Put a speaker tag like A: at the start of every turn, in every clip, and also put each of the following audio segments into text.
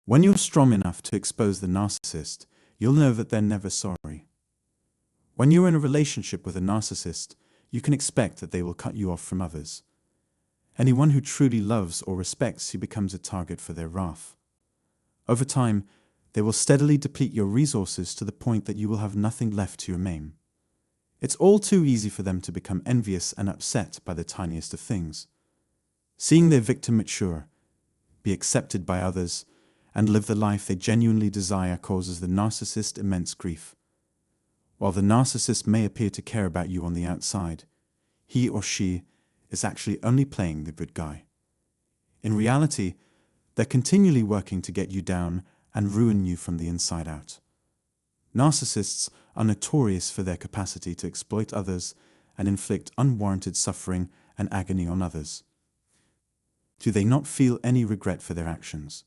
A: When you're strong enough to expose the narcissist, you'll know that they're never sorry. When you're in a relationship with a narcissist, you can expect that they will cut you off from others. Anyone who truly loves or respects you becomes a target for their wrath. Over time, they will steadily deplete your resources to the point that you will have nothing left to your maim. It's all too easy for them to become envious and upset by the tiniest of things. Seeing their victim mature, be accepted by others, and live the life they genuinely desire causes the narcissist immense grief. While the narcissist may appear to care about you on the outside, he or she is actually only playing the good guy. In reality, they're continually working to get you down and ruin you from the inside out. Narcissists are notorious for their capacity to exploit others and inflict unwarranted suffering and agony on others. Do they not feel any regret for their actions?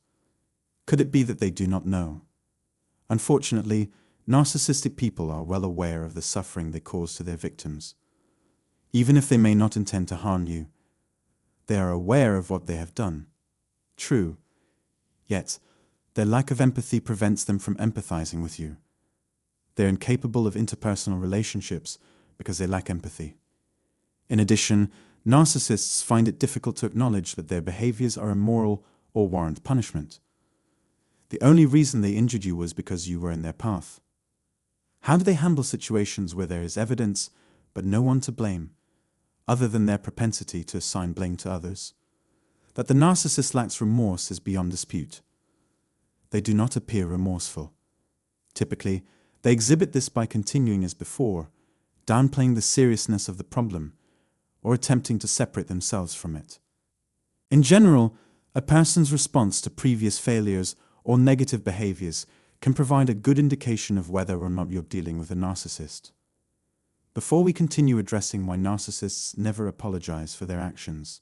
A: Could it be that they do not know? Unfortunately, narcissistic people are well aware of the suffering they cause to their victims. Even if they may not intend to harm you, they are aware of what they have done. True, yet their lack of empathy prevents them from empathizing with you. They're incapable of interpersonal relationships because they lack empathy. In addition, narcissists find it difficult to acknowledge that their behaviors are immoral or warrant punishment. The only reason they injured you was because you were in their path. How do they handle situations where there is evidence but no one to blame, other than their propensity to assign blame to others? That the narcissist lacks remorse is beyond dispute. They do not appear remorseful. Typically, they exhibit this by continuing as before, downplaying the seriousness of the problem, or attempting to separate themselves from it. In general, a person's response to previous failures or negative behaviors can provide a good indication of whether or not you're dealing with a narcissist. Before we continue addressing why narcissists never apologize for their actions,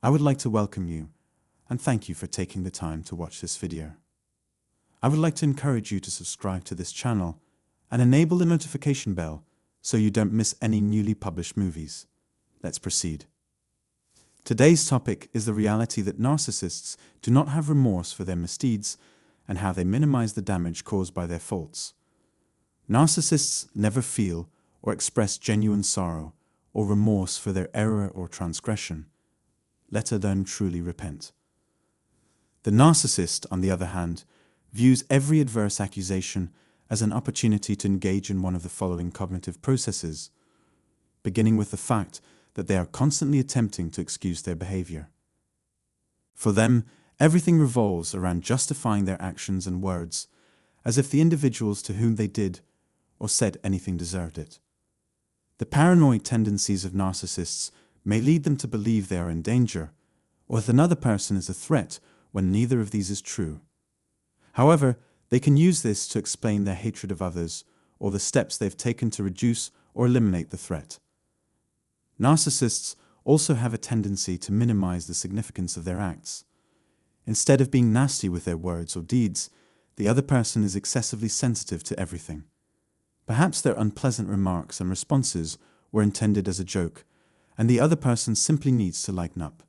A: I would like to welcome you and thank you for taking the time to watch this video. I would like to encourage you to subscribe to this channel and enable the notification bell so you don't miss any newly published movies. Let's proceed. Today's topic is the reality that narcissists do not have remorse for their misdeeds and how they minimize the damage caused by their faults. Narcissists never feel or express genuine sorrow or remorse for their error or transgression, let alone truly repent. The narcissist, on the other hand, views every adverse accusation as an opportunity to engage in one of the following cognitive processes, beginning with the fact that they are constantly attempting to excuse their behavior. For them, everything revolves around justifying their actions and words, as if the individuals to whom they did or said anything deserved it. The paranoid tendencies of narcissists may lead them to believe they are in danger, or that another person is a threat when neither of these is true. However, they can use this to explain their hatred of others or the steps they've taken to reduce or eliminate the threat. Narcissists also have a tendency to minimize the significance of their acts. Instead of being nasty with their words or deeds, the other person is excessively sensitive to everything. Perhaps their unpleasant remarks and responses were intended as a joke, and the other person simply needs to lighten up.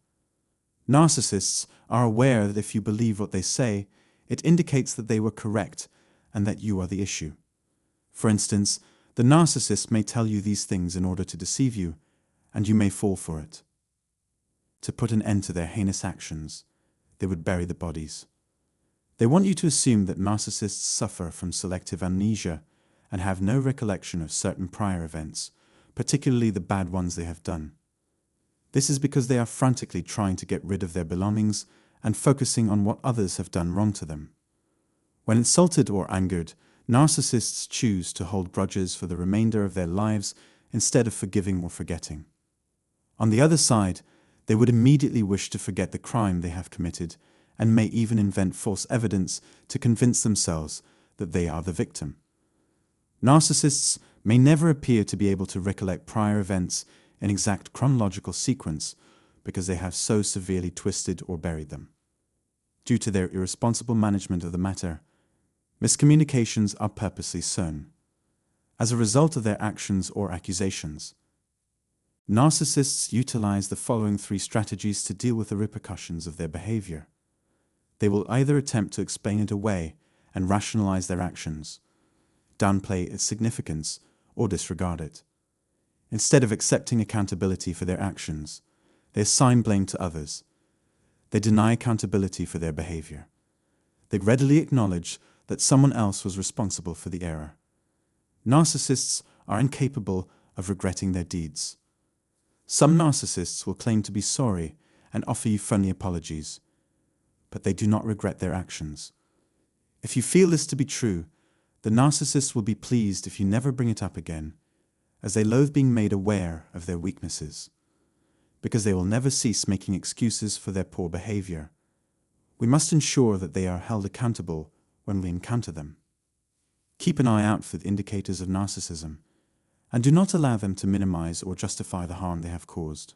A: Narcissists are aware that if you believe what they say, it indicates that they were correct and that you are the issue. For instance, the narcissist may tell you these things in order to deceive you, and you may fall for it. To put an end to their heinous actions, they would bury the bodies. They want you to assume that narcissists suffer from selective amnesia and have no recollection of certain prior events, particularly the bad ones they have done. This is because they are frantically trying to get rid of their belongings and focusing on what others have done wrong to them. When insulted or angered, narcissists choose to hold grudges for the remainder of their lives instead of forgiving or forgetting. On the other side, they would immediately wish to forget the crime they have committed and may even invent false evidence to convince themselves that they are the victim. Narcissists may never appear to be able to recollect prior events in exact chronological sequence because they have so severely twisted or buried them. Due to their irresponsible management of the matter, miscommunications are purposely sown. As a result of their actions or accusations, narcissists utilize the following 3 strategies to deal with the repercussions of their behavior. They will either attempt to explain it away and rationalize their actions, downplay its significance, or disregard it. Instead of accepting accountability for their actions, they assign blame to others. They deny accountability for their behavior. They readily acknowledge that someone else was responsible for the error. Narcissists are incapable of regretting their deeds. Some narcissists will claim to be sorry and offer you friendly apologies, but they do not regret their actions. If you feel this to be true, the narcissist will be pleased if you never bring it up again, as they loathe being made aware of their weaknesses, because they will never cease making excuses for their poor behavior. We must ensure that they are held accountable when we encounter them. Keep an eye out for the indicators of narcissism, and do not allow them to minimize or justify the harm they have caused.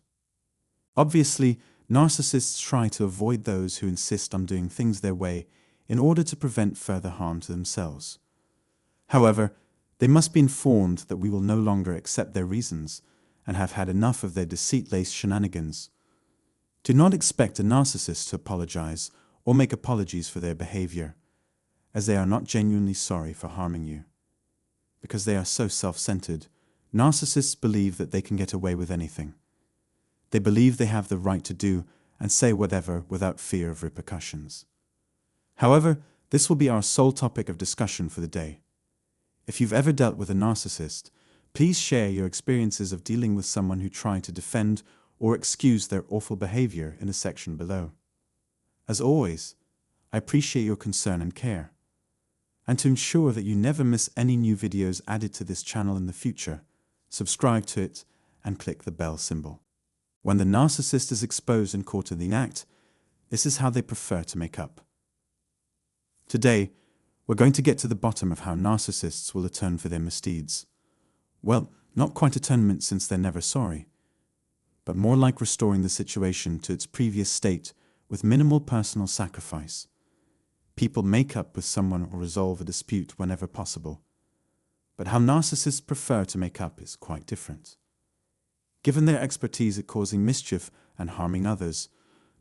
A: Obviously, narcissists try to avoid those who insist on doing things their way in order to prevent further harm to themselves. However, they must be informed that we will no longer accept their reasons and have had enough of their deceit-laced shenanigans. Do not expect a narcissist to apologize or make apologies for their behavior, as they are not genuinely sorry for harming you. Because they are so self-centered, narcissists believe that they can get away with anything. They believe they have the right to do and say whatever without fear of repercussions. However, this will be our sole topic of discussion for the day. If you've ever dealt with a narcissist, please share your experiences of dealing with someone who tried to defend or excuse their awful behavior in the section below. As always, I appreciate your concern and care. And to ensure that you never miss any new videos added to this channel in the future, subscribe to it and click the bell symbol. When the narcissist is exposed and caught in the act, this is how they prefer to make up. Today, we're going to get to the bottom of how narcissists will atone for their misdeeds. Well, not quite atonement since they're never sorry, but more like restoring the situation to its previous state with minimal personal sacrifice. People make up with someone or resolve a dispute whenever possible, but how narcissists prefer to make up is quite different. Given their expertise at causing mischief and harming others,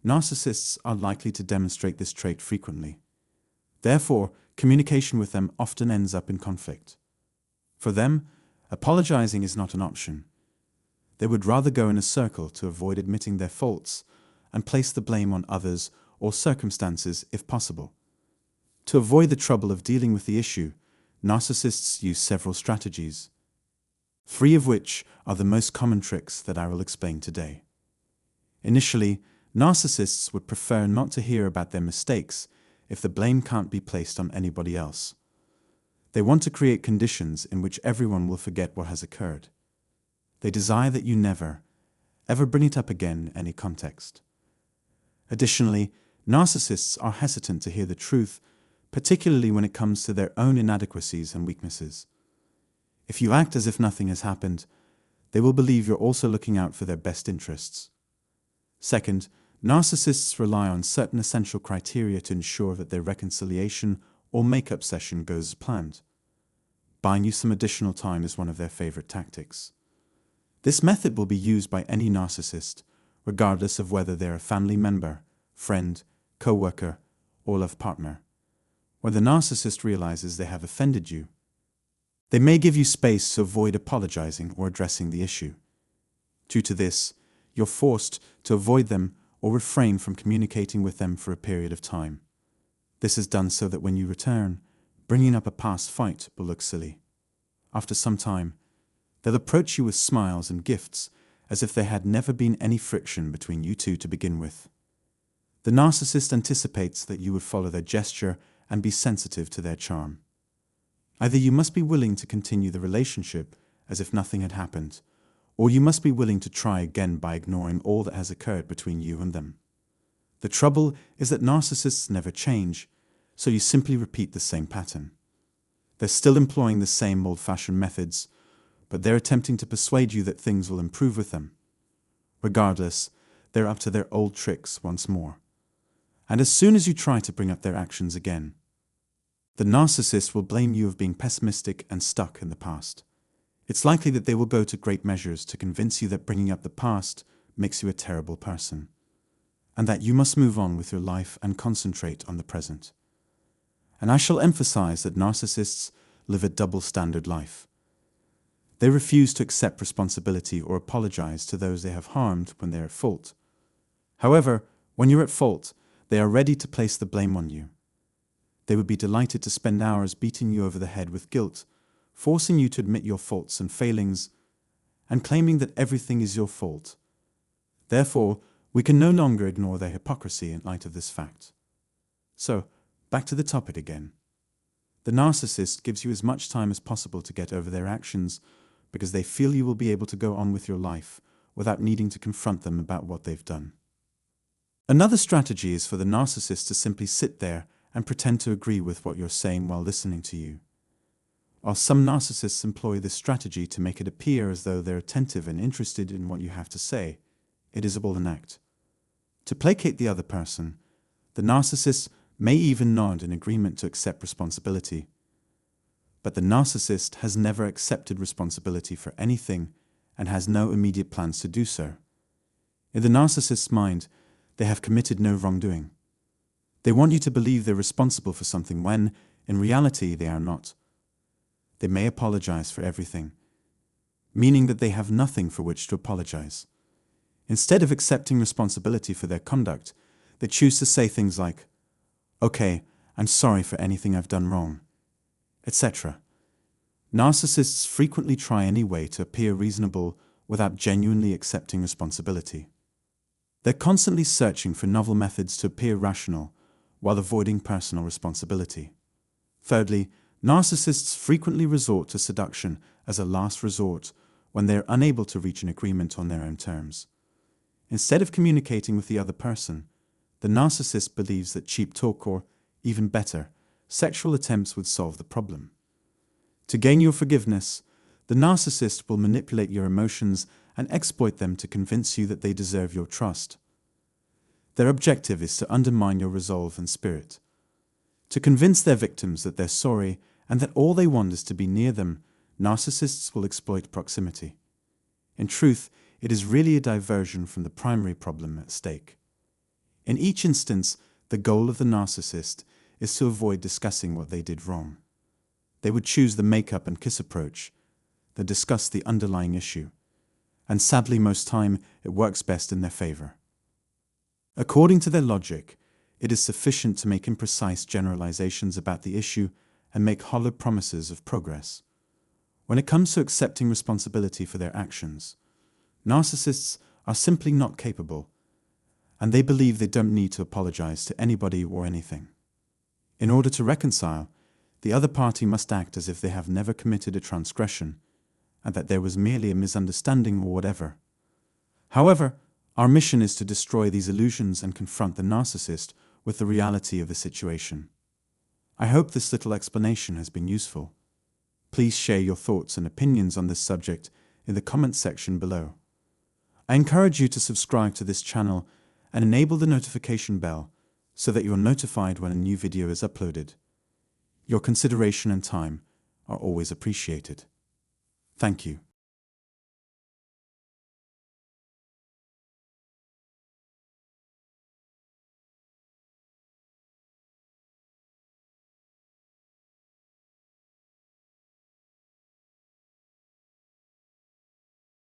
A: narcissists are likely to demonstrate this trait frequently. Therefore, communication with them often ends up in conflict. For them, apologizing is not an option. They would rather go in a circle to avoid admitting their faults and place the blame on others or circumstances if possible. To avoid the trouble of dealing with the issue, narcissists use several strategies, 3 of which are the most common tricks that I will explain today. Initially, narcissists would prefer not to hear about their mistakes if the blame can't be placed on anybody else. They want to create conditions in which everyone will forget what has occurred. They desire that you never, ever bring it up again in any context. Additionally, narcissists are hesitant to hear the truth, particularly when it comes to their own inadequacies and weaknesses. If you act as if nothing has happened, they will believe you're also looking out for their best interests. Second, narcissists rely on certain essential criteria to ensure that their reconciliation or make-up session goes as planned. Buying you some additional time is one of their favorite tactics. This method will be used by any narcissist, regardless of whether they're a family member, friend, co-worker, or love partner. When the narcissist realizes they have offended you, they may give you space to avoid apologizing or addressing the issue. Due to this, you're forced to avoid them or refrain from communicating with them for a period of time. This is done so that when you return, bringing up a past fight will look silly. After some time, they'll approach you with smiles and gifts as if there had never been any friction between you two to begin with. The narcissist anticipates that you would follow their gesture and be sensitive to their charm. Either you must be willing to continue the relationship as if nothing had happened, or you must be willing to try again by ignoring all that has occurred between you and them. The trouble is that narcissists never change, so you simply repeat the same pattern. They're still employing the same old-fashioned methods, but they're attempting to persuade you that things will improve with them. Regardless, they're up to their old tricks once more. And as soon as you try to bring up their actions again, the narcissist will blame you of being pessimistic and stuck in the past. It's likely that they will go to great measures to convince you that bringing up the past makes you a terrible person. and that you must move on with your life and concentrate on the present. And I shall emphasize that narcissists live a double-standard life. They refuse to accept responsibility or apologize to those they have harmed when they are at fault. However, when you're at fault, they are ready to place the blame on you. They would be delighted to spend hours beating you over the head with guilt, forcing you to admit your faults and failings, and claiming that everything is your fault. Therefore, we can no longer ignore their hypocrisy in light of this fact. So, back to the topic again. The narcissist gives you as much time as possible to get over their actions because they feel you will be able to go on with your life without needing to confront them about what they've done. Another strategy is for the narcissist to simply sit there and pretend to agree with what you're saying while listening to you. While some narcissists employ this strategy to make it appear as though they're attentive and interested in what you have to say, it is all an act. To placate the other person, the narcissist may even nod in agreement to accept responsibility. But the narcissist has never accepted responsibility for anything and has no immediate plans to do so. In the narcissist's mind, they have committed no wrongdoing. They want you to believe they're responsible for something when, in reality, they are not. They may apologize for everything, meaning that they have nothing for which to apologize. Instead of accepting responsibility for their conduct, they choose to say things like, "Okay, I'm sorry for anything I've done wrong," etc. Narcissists frequently try any way to appear reasonable without genuinely accepting responsibility. They're constantly searching for novel methods to appear rational while avoiding personal responsibility. Thirdly, narcissists frequently resort to seduction as a last resort when they're unable to reach an agreement on their own terms. Instead of communicating with the other person, the narcissist believes that cheap talk or, even better, sexual attempts would solve the problem. To gain your forgiveness, the narcissist will manipulate your emotions and exploit them to convince you that they deserve your trust. Their objective is to undermine your resolve and spirit. To convince their victims that they're sorry and that all they want is to be near them, narcissists will exploit proximity. In truth, it is really a diversion from the primary problem at stake. In each instance, the goal of the narcissist is to avoid discussing what they did wrong. They would choose the make-up and kiss approach, they discuss the underlying issue, and sadly most time it works best in their favor. According to their logic, it is sufficient to make imprecise generalizations about the issue and make hollow promises of progress. When it comes to accepting responsibility for their actions, narcissists are simply not capable, and they believe they don't need to apologize to anybody or anything. In order to reconcile, the other party must act as if they have never committed a transgression, and that there was merely a misunderstanding or whatever. However, our mission is to destroy these illusions and confront the narcissist with the reality of the situation. I hope this little explanation has been useful. Please share your thoughts and opinions on this subject in the comments section below. I encourage you to subscribe to this channel and enable the notification bell so that you're notified when a new video is uploaded. Your consideration and time are always appreciated. Thank you.